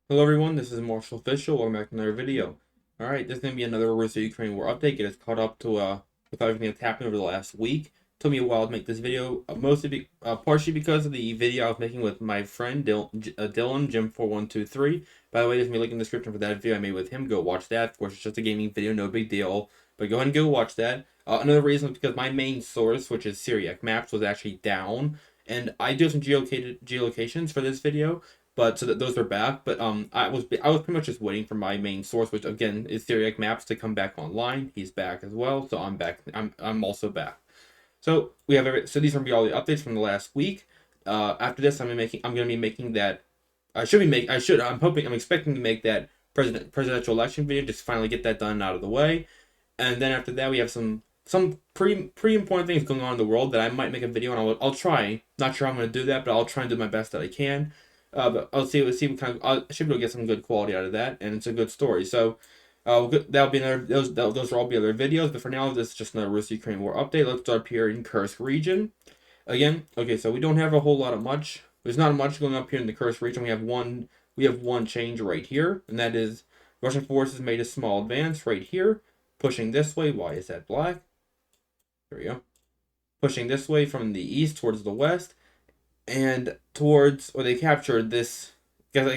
Hello everyone, this is Marshall Official. Welcome back to another video. Alright, this is going to be another Russo-Ukrainian war update. Get us caught up to with everything that's happened over the last week. Took me a while to make this video, partially because of the video I was making with my friend Dylan, Jim4123. By the way, there's going to be a link in the description for that video I made with him. Go watch that. Of course, it's just a gaming video, no big deal. But go ahead and go watch that. Another reason is because my main source, which is Syriac Maps, was actually down. And I do some geolocations for this video, but so that those are back. But I was pretty much just waiting for my main source, which again is Syriac Maps, to come back online. He's back as well, so I'm back. I'm also back. So we have so these are gonna be all the updates from the last week. After this, I'm gonna be making that. I'm expecting to make that presidential election video. Just finally get that done and out of the way, and then after that we have some pretty important things going on in the world that I might make a video on. I'll try. Not sure I'm gonna do that, but I'll try and do my best that I can. But see what kind of I should be able to get some good quality out of that, and it's a good story. So that'll be another those will all be other videos. But for now, this is just another Russo-Ukrainian war update. Let's start up here in Kursk region. Again, okay, so we don't have a whole lot of much. There's not much going up here in the Kursk region. We have one change right here, and that is Russian forces made a small advance right here, pushing this way. Why is that black? There we go. Pushing this way from the east towards the west and towards, or they captured this. I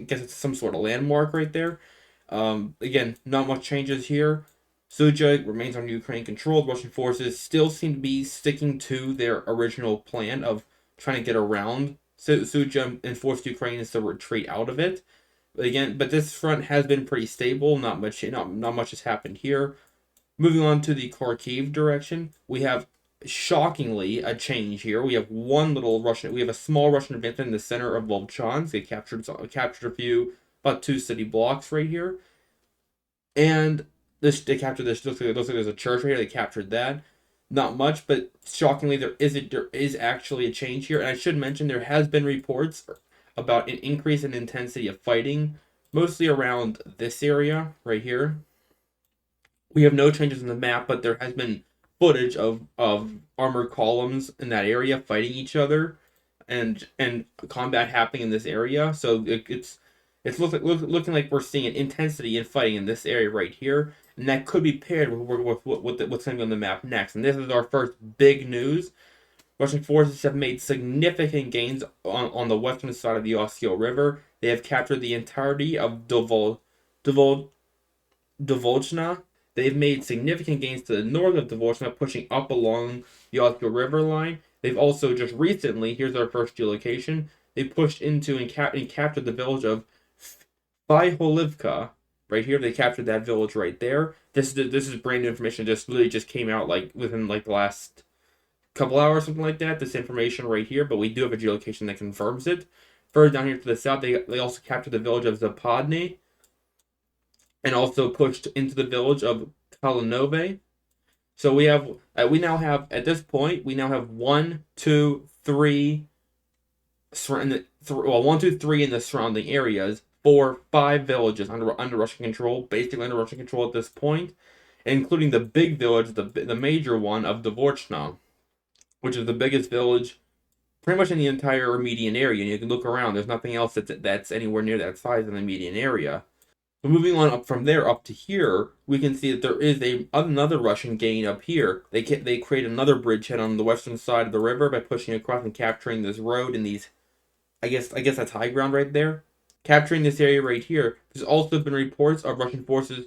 guess it's some sort of landmark right there. Again, not much changes here. Suja remains under Ukraine control. Russian forces still seem to be sticking to their original plan of trying to get around Suja and force Ukrainians to retreat out of it. But this front has been pretty stable. Not much has happened here. Moving on to the Kharkiv direction, we have shockingly a change here. We have a small Russian advancement in the center of Volchansk. They captured about two city blocks right here, and they captured this. Looks like there's a church right here. They captured that. Not much, but shockingly, there is actually a change here. And I should mention there has been reports about an increase in intensity of fighting, mostly around this area right here. We have no changes in the map, but there has been footage of armored columns in that area fighting each other, and combat happening in this area. So it's looking like we're seeing an intensity in fighting in this area right here, and that could be paired with what's going to be on the map next. And this is our first big news. Russian forces have made significant gains on the western side of the Oskil River. They have captured the entirety of Dvolchna. They've made significant gains to the north of Dvolchna, pushing up along the Oskil River line. They've also just recently, here's our first geolocation, they pushed into and captured the village of Vyholivka. Right here, they captured that village right there. This is brand new information. Just came out like within like the last couple hours, something like that. This information right here, but we do have a geolocation that confirms it. Further down here to the south, they also captured the village of Zapadny, and also pushed into the village of Kalinove. So we now have at this point we now have 1, 2, 3, well 1, 2, 3 in the surrounding areas. 4, 5 villages under Russian control, basically under Russian control at this point, including the big village, the major one of Dvorchna, which is the biggest village pretty much in the entire median area. And you can look around; there's nothing else that's anywhere near that size in the median area. But moving on up from there up to here, we can see that there is another Russian gain up here. They create another bridgehead on the western side of the river by pushing across and capturing this road and these. I guess that's high ground right there. Capturing this area right here. There's also been reports of Russian forces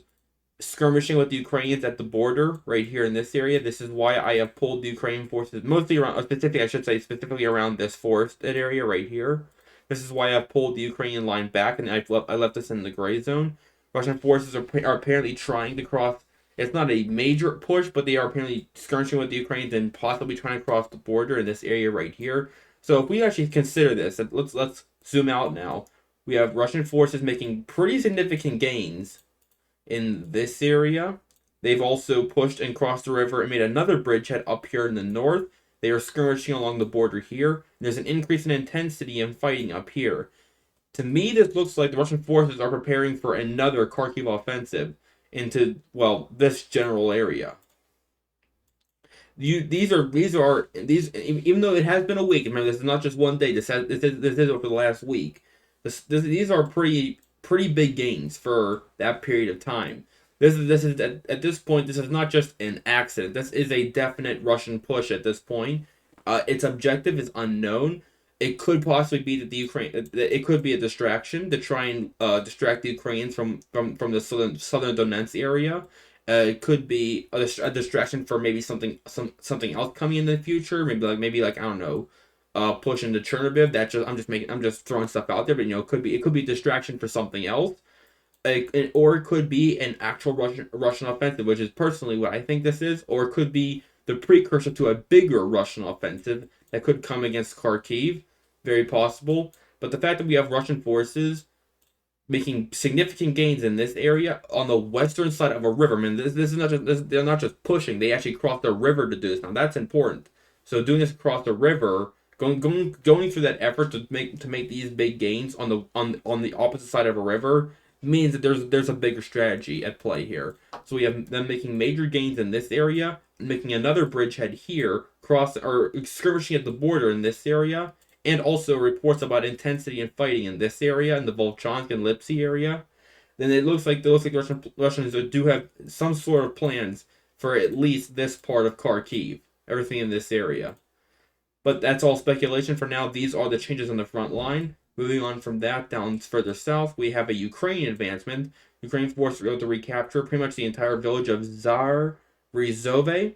skirmishing with the Ukrainians at the border right here in this area. This is why I have pulled the Ukrainian forces mostly around, specifically around this forested area right here. This is why I've pulled the Ukrainian line back, and I left this in the gray zone. Russian forces are apparently trying to cross. It's not a major push, but they are apparently skirmishing with the Ukrainians and possibly trying to cross the border in this area right here. So if we actually consider this, let's zoom out now. We have Russian forces making pretty significant gains in this area. They've also pushed and crossed the river and made another bridgehead up here in the north. They are skirmishing along the border here. There's an increase in intensity in fighting up here. To me, this looks like the Russian forces are preparing for another Kharkiv offensive into, well, this general area. These even though it has been a week. Remember, this is not just one day. This is over the last week. These are pretty pretty big gains for that period of time. This is at this point, this is not just an accident. This is a definite Russian push at this point. Its objective is unknown. It could possibly be that the Ukraine. It could be a distraction to try and distract the Ukrainians from the southern Donetsk area. It could be a distraction for maybe something else coming in the future. Maybe like I don't know, push into Chernobyl. I'm just throwing stuff out there, but it could be a distraction for something else. Or it could be an actual Russian offensive, which is personally what I think this is, or it could be the precursor to a bigger Russian offensive that could come against Kharkiv, very possible. But the fact that we have Russian forces making significant gains in this area on the western side of a river. I mean, this is not just they're not just pushing; they actually crossed the river to do this. Now that's important. So doing this across the river, going through that effort to make these big gains on the opposite side of a river means that there's a bigger strategy at play here. So we have them making major gains in this area, making another bridgehead here, cross or skirmishing at the border in this area, and also reports about intensity and fighting in this area, in the Volchansk and Lipsy area. Then it looks like Russians do have some sort of plans for at least this part of Kharkiv, everything in this area. But that's all speculation for now. These are the changes on the front line. Moving on from that down further south, we have a Ukrainian advancement. Ukrainian forces were able to recapture pretty much the entire village of Zarizove.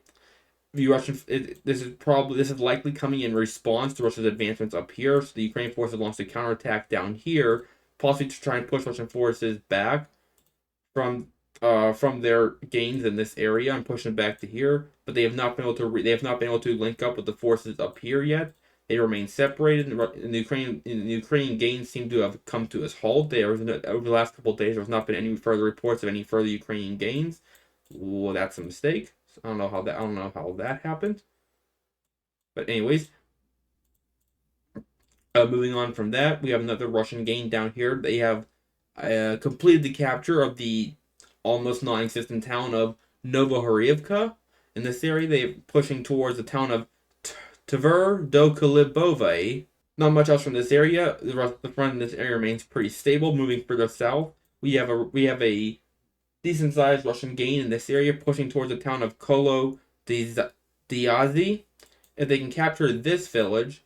This is likely coming in response to Russia's advancements up here. So the Ukrainian forces launched a counterattack down here, possibly to try and push Russian forces back from their gains in this area and push them back to here. But they have not been able to link up with the forces up here yet. They remain separated, and the Ukrainian gains seem to have come to a halt. Over the last couple of days, there has not been any further reports of any further Ukrainian gains. Well, that's a mistake. I don't know how that happened. But anyways, moving on from that, we have another Russian gain down here. They have completed the capture of the almost non-existent town of Novohorivka. In this area, they're pushing towards the town of Tver do Kalibove. Not much else from this area. The front of this area remains pretty stable. Moving further south, we have a decent sized Russian gain in this area, pushing towards the town of Kolo Diazi. If they can capture this village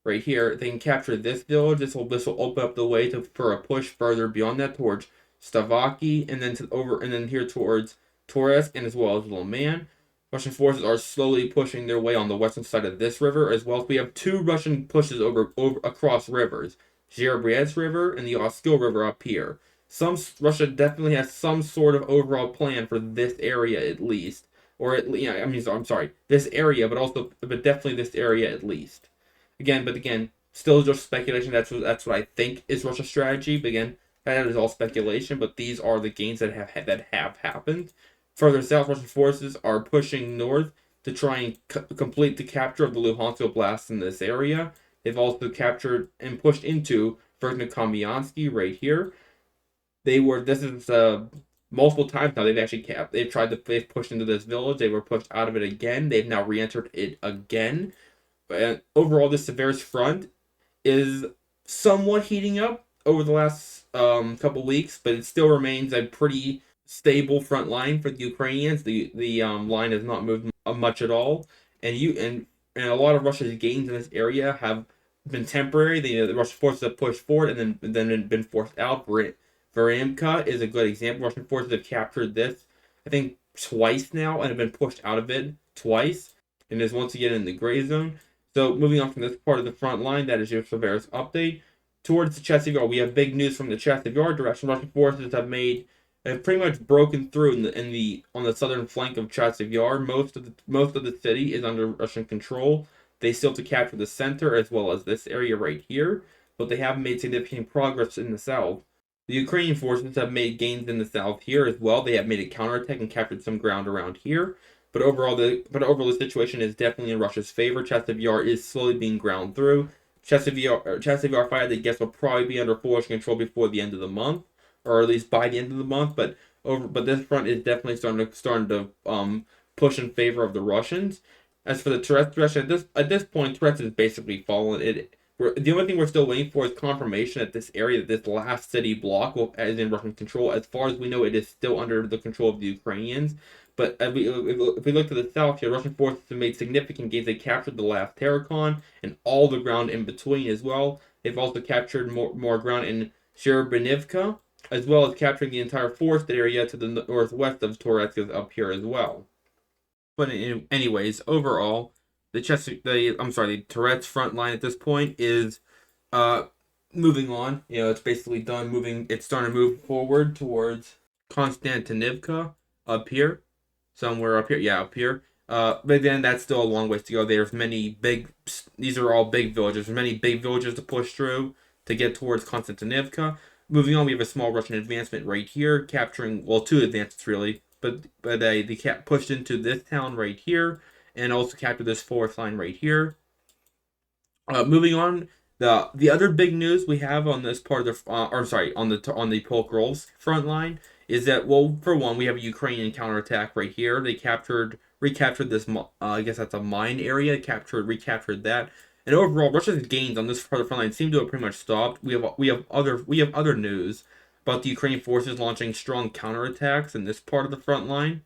right here, if they can capture this village, this will open up the way for a push further beyond that towards Stavaki, and then here towards Torres, and as well as Loman. Russian forces are slowly pushing their way on the western side of this river, as well as we have two Russian pushes over across rivers, Zherebrez River and the Oskil River up here. Russia definitely has some sort of overall plan for this area at least, or at least I'm sorry, this area, but definitely this area at least. Again, still just speculation. That's what I think is Russia's strategy. But again, that is all speculation. But these are the gains that have happened. Further south, Russian forces are pushing north to try and complete the capture of the Luhansk Oblast in this area. They've also captured and pushed into Verkhnekamiansky right here. This is multiple times now. They've pushed into this village. They were pushed out of it again. They've now re-entered it again. And overall, this Severus front is somewhat heating up over the last couple weeks, but it still remains a pretty stable front line for the Ukrainians. The line has not moved much at all, and a lot of Russia's gains in this area have been temporary. The Russian forces have pushed forward and then been forced out. Varimka is a good example. Russian forces have captured this, I think, twice now, and have been pushed out of it twice, and is once again in the gray zone. So moving on from this part of the front line, that is your Severus update. Towards the Chasiv Yar, we have big news from the Chasiv Yar direction. Russian forces have pretty much broken through on the southern flank of Chasiv Yar. Most of the city is under Russian control. They still have to capture the center as well as this area right here, but they have made significant progress in the south. The Ukrainian forces have made gains in the south here as well. They have made a counterattack and captured some ground around here. But overall, the situation is definitely in Russia's favor. Chasiv Yar is slowly being ground through. Chasiv Yar fight, I guess, will probably be under full Russian control before the end of the month, or at least by the end of the month. But this front is definitely starting to push in favor of the Russians. As for the Tourette's direction, at this point, Tourette's is basically fallen. The only thing we're still waiting for is confirmation that this area, that this last city block, is in Russian control. As far as we know, it is still under the control of the Ukrainians. But if we look to the south here, Russian forces have made significant gains. They captured the last Terrakon and all the ground in between as well. They've also captured more ground in Sherebenivka, as well as capturing the entire forested area to the northwest of Torezk up here as well. But anyways, overall, the Tourette's front line at this point is uh moving on. It's basically done moving. It's starting to move forward towards Konstantinivka up here, somewhere up here. Yeah, up here. But then that's still a long ways to go. There's many big. These are all big villages. There's many big villages to push through to get towards Konstantinivka. Moving on, we have a small Russian advancement right here, capturing, well, two advances really, but they pushed into this town right here, and also captured this forest line right here. Moving on, the other big news we have on this part of the, on the Polk-Rolsk front line is that, well, for one, we have a Ukrainian counterattack right here. They recaptured this, I guess that's a mine area, recaptured that. And overall, Russia's gains on this part of the front line seem to have pretty much stopped. We have other news about the Ukrainian forces launching strong counterattacks in this part of the front line.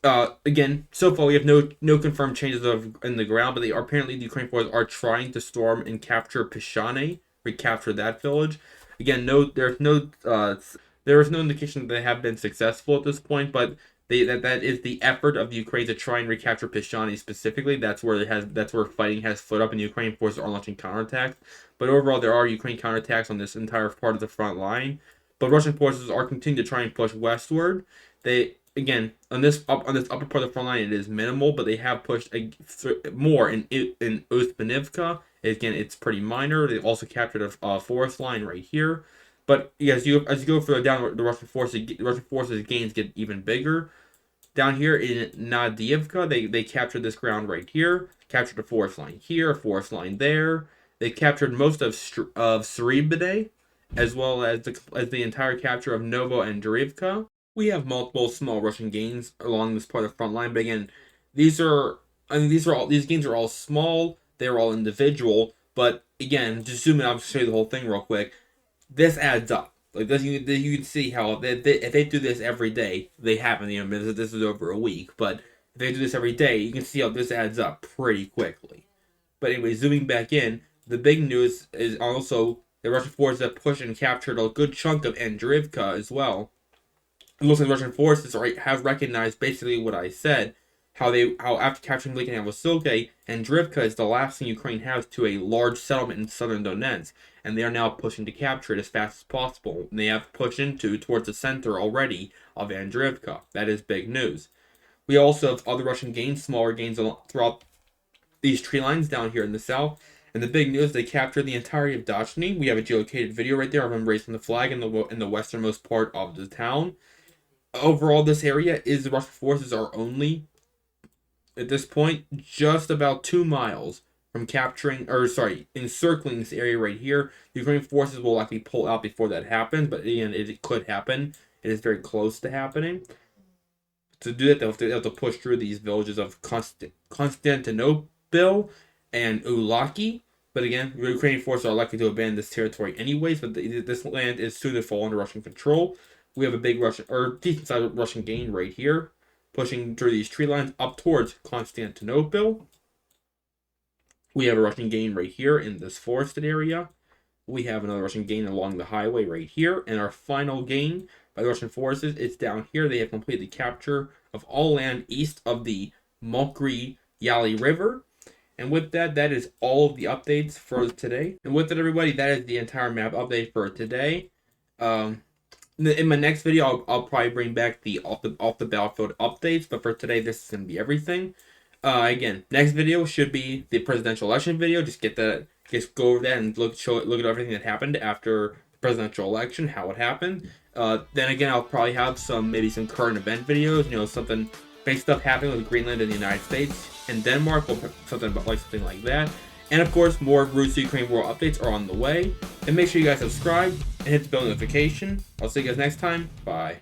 Again, so far we have no confirmed changes in the ground, but apparently the Ukrainian forces are trying to storm and capture Pishane, recapture that village. Again, there is no indication that they have been successful at this point, but that is the effort of the Ukraine to try and recapture Pishani specifically. That's where fighting has foot up, and the Ukrainian forces are launching counterattacks. But overall, there are Ukrainian counterattacks on this entire part of the front line. But Russian forces are continuing to try and push westward. They again on this upper part of the front line, it is minimal, but they have pushed more in Ustbanivka. Again, it's pretty minor. They've also captured a forest line right here. But as you go further down, the Russian forces gains get even bigger. Down here in Nadiivka, they captured this ground right here, captured a forest line here, a forest line there. They captured most of Srebide, as well as the entire capture of Novo and Drivka. We have multiple small Russian gains along this part of the front line, but again, these gains are all small. They're all individual, but again, just zoom in. I'll show you the whole thing real quick. This adds up. Like this, you can see how if they do this every day, they haven't. This is over a week, but if they do this every day, you can see how this adds up pretty quickly. But anyway, zooming back in, the big news is also the Russian forces have pushed and captured a good chunk of Andrivka as well. It looks like Russian forces have recognized basically what I said. How after capturing Lake and Vasilke, Andrivka is the last thing Ukraine has to a large settlement in southern Donetsk, and they are now pushing to capture it as fast as possible. And they have pushed towards the center already of Andrivka. That is big news. We also have other Russian gains, smaller gains throughout these tree lines down here in the south. And the big news, they captured the entirety of Dachny. We have a geolocated video right there of them raising the flag in the westernmost part of the town. Overall, this area is the Russian forces are only, at this point, just about 2 miles from encircling this area right here. The Ukrainian forces will likely pull out before that happens, but again, it could happen. It is very close to happening. To do that, they'll have to push through these villages of Konstantinopil and Ulaki. But again, the Ukrainian forces are likely to abandon this territory anyways, but this land is soon to fall under Russian control. We have a big decent-sized Russian gain right here, pushing through these tree lines up towards Konstantinopil. We have a Russian gain right here in this forested area. We have another Russian gain along the highway right here. And our final gain by the Russian forces is down here. They have completed the capture of all land east of the Mokry Yali River. And with that, that is all of the updates for today. And with that, everybody, that is the entire map update for today. In my next video, I'll probably bring back the off the battlefield updates. But for today, this is going to be everything. Again, next video should be the presidential election video. Just go over that and look at everything that happened after the presidential election, how it happened. Then again, I'll probably have maybe some current event videos. Something big stuff happening with Greenland and the United States and Denmark, or something like that. And of course, more Russo-Ukrainian war updates are on the way. And make sure you guys subscribe and hit the bell notification. I'll see you guys next time. Bye.